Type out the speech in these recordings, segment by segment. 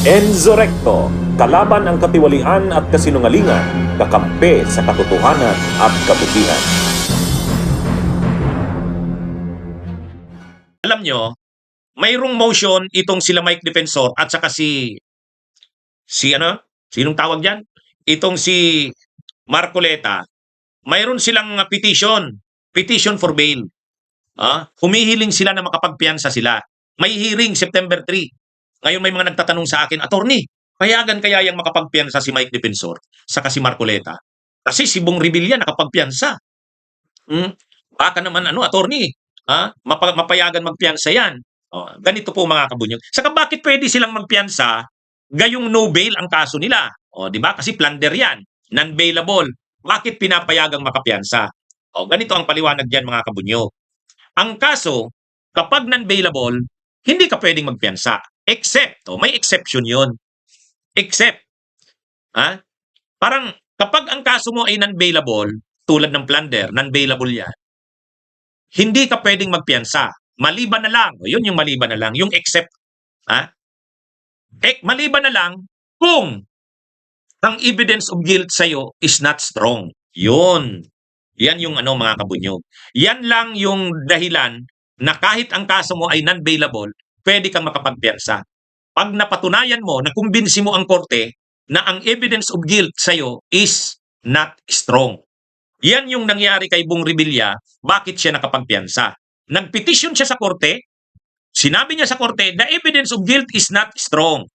Enzo Recto, kalaban ang katiwalian at kasinungalingan, kakampi sa katotohanan at kabutihan. Alam nyo, mayroong motion itong sila Mike Defensor at saka sinong tawag diyan? Itong si Marcoleta. Mayroon silang petition for bail. Humihiling sila na makapagpiyansa sila. May hearing September 3. Ngayon may mga nagtatanong sa akin, attorney, payagan kaya yang makapagpiyansa si Mike Defensor saka si Marcoleta? Kasi si Bong Revilla nakapagpiyansa. Baka naman attorney, mapayagan magpiyansa yan. Ganito po mga kabunyog. Saka bakit pwede silang magpiyansa gayong no bail ang kaso nila? Di ba? Kasi plunder yan. Non-bailable. Bakit pinapayagang makapiyansa? Ganito ang paliwanag diyan mga kabunyog. Ang kaso, kapag non-bailable, hindi ka pwedeng magpiyansa. Except, may exception yon. Except, parang kapag ang kaso mo ay non-bailable, tulad ng plunder, non-bailable yan, hindi ka pwedeng magpiyansa. Maliban na lang, yun yung maliban na lang, yung except, maliban na lang kung ang evidence of guilt sa'yo is not strong. Yun. Yan yung mga kabunyog. Yan lang yung dahilan na kahit ang kaso mo ay non-bailable, pwede kang makapagpiyansa. Pag napatunayan mo, nakumbinsi mo ang korte na ang evidence of guilt sa'yo is not strong. Yan yung nangyari kay Bong Revilla, bakit siya nakapagpiyansa. Nagpetisyon siya sa korte, sinabi niya sa korte, the evidence of guilt is not strong.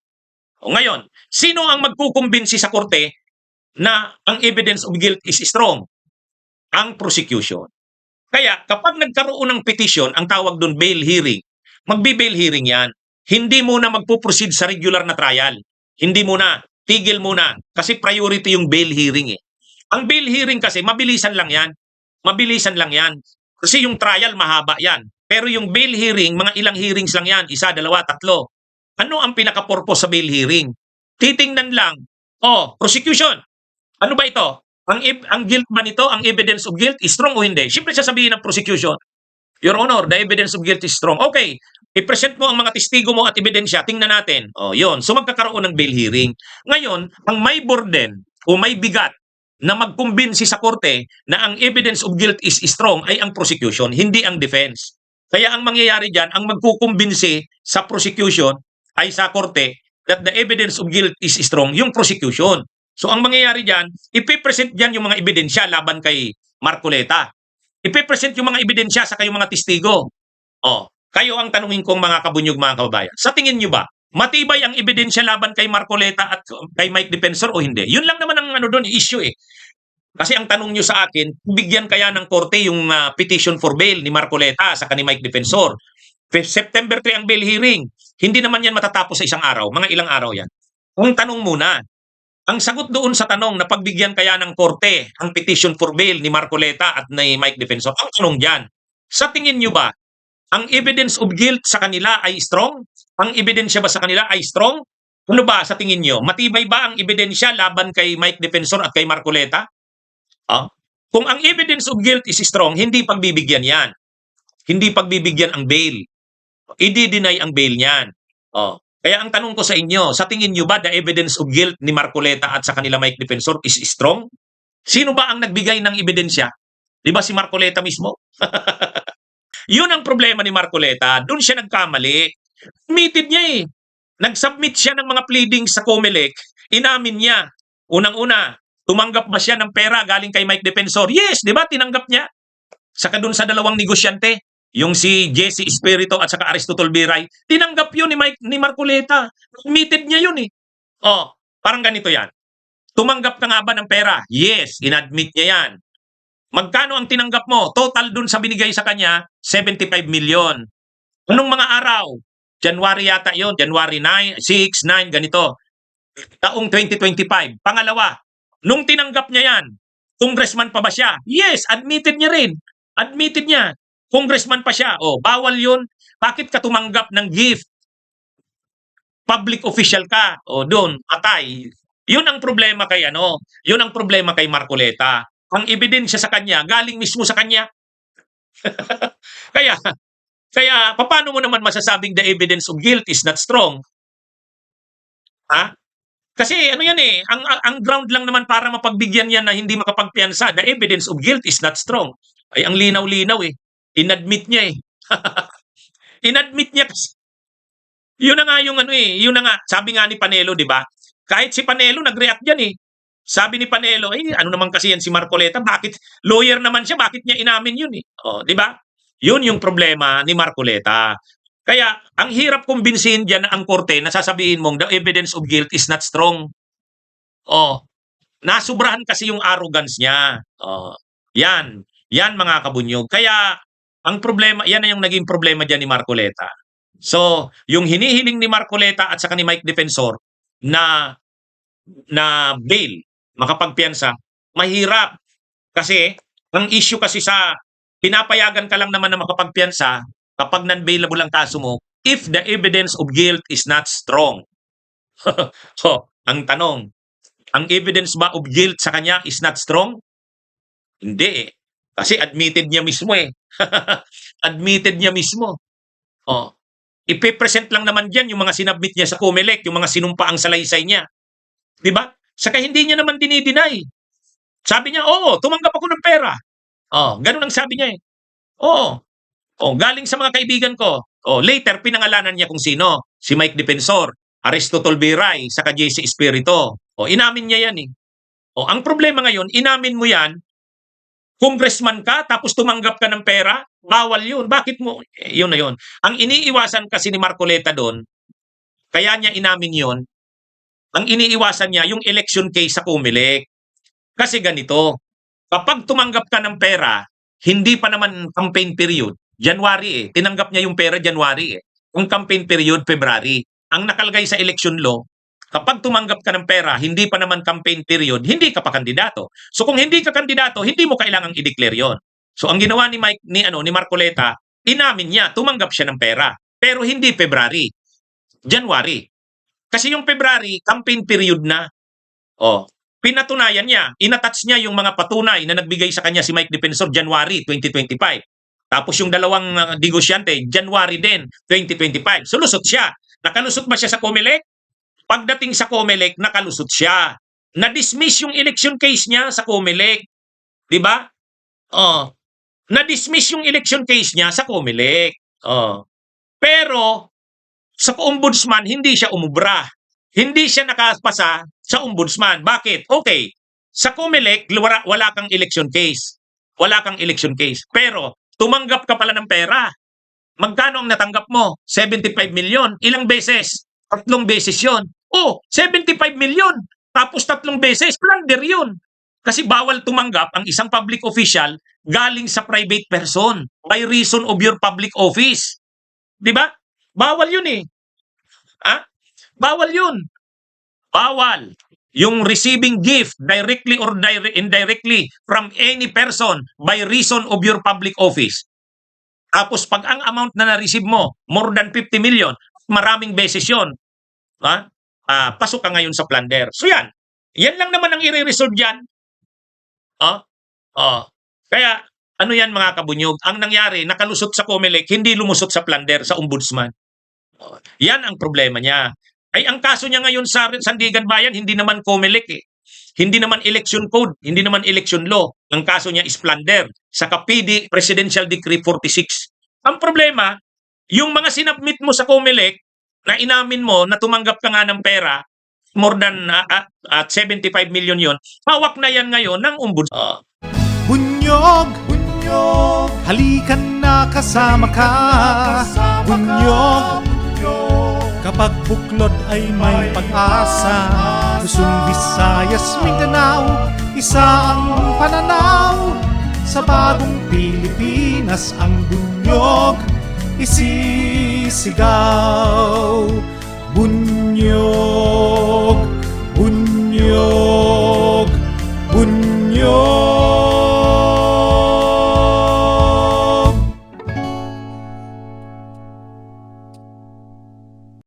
Ngayon, sino ang magkukumbinsi sa korte na ang evidence of guilt is strong? Ang prosecution. Kaya kapag nagkaroon ng petition, ang tawag doon bail hearing, magbi-bail hearing yan. Hindi muna magpuproceed sa regular na trial. Hindi muna, tigil muna, kasi priority yung bail hearing eh. Ang bail hearing kasi, mabilisan lang yan. Mabilisan lang yan. Kasi yung trial, mahaba yan. Pero yung bail hearing, mga ilang hearings lang yan. 1, 2, 3. Ano ang pinaka-purpose sa bail hearing? Titingnan lang, prosecution. Ano ba ito? Ang guilt ba nito, ang evidence of guilt, is strong o hindi? Siyempre sasabihin ng prosecution, Your Honor, the evidence of guilt is strong. Okay, i-present mo ang mga testigo mo at ebidensya, tingnan natin. Yun. So magkakaroon ng bail hearing. Ngayon, ang may burden o may bigat na magkumbinsi sa korte na ang evidence of guilt is strong ay ang prosecution, hindi ang defense. Kaya ang mangyayari dyan, ang magkukumbinsi sa prosecution ay sa korte that the evidence of guilt is strong, yung prosecution. So ang mangyayari dyan, ipipresent dyan yung mga ebidensya laban kay Marcoleta. Ipipresent yung mga ebidensya sa kayong mga testigo. Kayo ang tanungin kong mga kabunyog, mga kababayan. Sa tingin nyo ba, matibay ang ebidensya laban kay Marcoleta at kay Mike Defensor o hindi? Yun lang naman ang doon, issue eh. Kasi ang tanong nyo sa akin, bigyan kaya ng korte yung petition for bail ni Marcoleta sa ni Mike Defensor. September 3 ang bail hearing. Hindi naman yan matatapos sa isang araw. Mga ilang araw yan. Kung tanong muna, ang sagot doon sa tanong na pagbigyan kaya ng korte ang petition for bail ni Marcoleta at ni Mike Defensor, ang tanong dyan, sa tingin nyo ba, ang evidence of guilt sa kanila ay strong? Ang ebidensya ba sa kanila ay strong? Ano ba sa tingin nyo? Matibay ba ang ebidensya laban kay Mike Defensor at kay Marcoleta? Kung ang evidence of guilt is strong, hindi pagbibigyan yan. Hindi pagbibigyan ang bail. I-deny ang bail niyan. Kaya ang tanong ko sa inyo, sa tingin nyo ba the evidence of guilt ni Marcoleta at sa kanila Mike Defensor is strong? Sino ba ang nagbigay ng ebidensya? Di ba si Marcoleta mismo? Yun ang problema ni Marcoleta. Doon siya nagkamali. Admitted niya eh. Nag-submit siya ng mga pleadings sa COMELEC. Inamin niya. Unang-una, tumanggap ba siya ng pera galing kay Mike Defensor? Yes, di ba? Tinanggap niya. Saka doon sa dalawang negosyante, yung si Jesse Espiritu at saka Aristotol Biray, tinanggap yun ni Marcoleta. Admitted niya yun eh. Parang ganito yan. Tumanggap ka nga ba ng pera? Yes, inadmit niya yan. Magkano ang tinanggap mo? Total dun sa binigay sa kanya, 75 million. Anong mga araw? January yata yun. January 9, 6, 9, ganito. Taong 2025. Pangalawa, nung tinanggap niya yan, congressman pa ba siya? Yes, admitted niya rin. Admitted niya. Congressman pa siya. Bawal yun. Bakit ka tumanggap ng gift? Public official ka. Doon, atay. Yun ang problema kay yun ang problema kay Marcoleta. Ang ebidensya sa kanya, galing mismo sa kanya. Kaya, paano mo naman masasabing the evidence of guilt is not strong? Ha? Kasi ano yan eh, ang ground lang naman para mapagbigyan yan na hindi makapagpiyansa, the evidence of guilt is not strong. Ay ang linaw-linaw eh. Inadmit niya eh. Inadmit niya kasi. Yun na nga yung ano eh, yun na nga, sabi nga ni Panelo, di ba? Kahit si Panelo nag-react yan eh. Sabi ni Panelo, ano naman kasi yan si Marcoleta, bakit lawyer naman siya, bakit niya inamin yun eh? Oh, di ba? Yun yung problema ni Marcoleta. Kaya ang hirap kumbinsihin diyan na ang korte na sasabihin mong the evidence of guilt is not strong. Oh, nasubrahan kasi yung arrogance niya. Oh, yan. Yan mga kabunyog. Kaya ang problema, yan na yung naging problema diyan ni Marcoleta. So, yung hinihiling ni Marcoleta at saka ni Mike Defensor na bail, makapagpiyansa, mahirap. Kasi, ang issue kasi sa pinapayagan ka lang naman na makapagpiyansa kapag non-bailable ang kaso mo if the evidence of guilt is not strong. So, ang tanong, ang evidence ba of guilt sa kanya is not strong? Hindi eh. Kasi admitted niya mismo eh. Admitted niya mismo. Oh, ipe-present lang naman diyan yung mga sinubmit niya sa COMELEC, yung mga sinumpaang salaysay niya. 'Di ba? Saka hindi niya naman dinideny. Sabi niya, "Oo, tumanggap ako ng pera." Oh, ganun ang sabi niya eh. Oo. Oh, galing sa mga kaibigan ko. Oh, later pinangalanan niya kung sino, si Mike Defensor, Aristotol Biray, saka JC Espiritu. Oh, inamin niya 'yan eh. Oh, ang problema ngayon, inamin mo 'yan, congressman ka tapos tumanggap ka ng pera, bawal 'yun. Bakit mo? Yun na 'yun. Ang iniiwasan kasi ni Marcoleta doon, kaya niya inamin 'yon. Ang iniiwasan niya yung election case sa COMELEC. Kasi ganito, kapag tumanggap ka ng pera, hindi pa naman campaign period, January eh. Tinanggap niya yung pera January eh. Ang campaign period, February. Ang nakalagay sa election law, kapag tumanggap ka ng pera, hindi pa naman campaign period, hindi ka pa kandidato. So kung hindi ka kandidato, hindi mo kailangang i-declare yon. So ang ginawa ni ni Marcoleta, inamin niya, tumanggap siya ng pera. Pero hindi February, January. Kasi yung February, campaign period na. Oh, pinatunayan niya, inattach niya yung mga patunay na nagbigay sa kanya si Mike Defensor January 2025. Tapos yung dalawang negosyante, January din, 2025. So lusot siya. Nakalusot ba siya sa COMELEC? Pagdating sa COMELEC, nakalusot siya. Na-dismiss yung election case niya sa COMELEC. Di ba? Oh, na-dismiss yung election case niya sa COMELEC. Oh. Pero sa ombudsman, hindi siya umubra. Hindi siya nakapasa sa ombudsman. Bakit? Okay. Sa COMELEC, wala kang election case. Wala kang election case. Pero tumanggap ka pala ng pera. Magkano ang natanggap mo? 75 million. Ilang beses? 3 beses yon. Oh, 75 million. Tapos 3 beses. Plunder yun. Kasi bawal tumanggap ang isang public official galing sa private person by reason of your public office. Di ba? Bawal yun eh. Ha? Bawal yun. Bawal. Yung receiving gift directly or indirectly from any person by reason of your public office. Tapos pag ang amount na na-receive mo, more than 50 million, maraming beses yun. Ha? Pasok ka ngayon sa plunder. So yan. Yan lang naman ang i-resolve dyan. Kaya, ano yan mga kabunyog? Ang nangyari, nakalusot sa COMELEC, hindi lumusot sa plunder, sa ombudsman. Yan ang problema niya. Ay, ang kaso niya ngayon sa Sandigan Bayan, hindi naman COMELEC eh. Hindi naman election code, hindi naman election law. Ang kaso niya is plunder sa PD Presidential Decree 46. Ang problema, yung mga sinubmit mo sa COMELEC na inamin mo na tumanggap ka nga ng pera, more than 75 million yon, hawak na yan ngayon ng ombudsman. Bunyog, bunyog, halikan na kasama ka. Bunyog, kapag buklod ay may pag-asa. Luzon, Visayas, Mindanao, isa ang pananaw. Sa bagong Pilipinas ang bunyog isisigaw. Bunyog.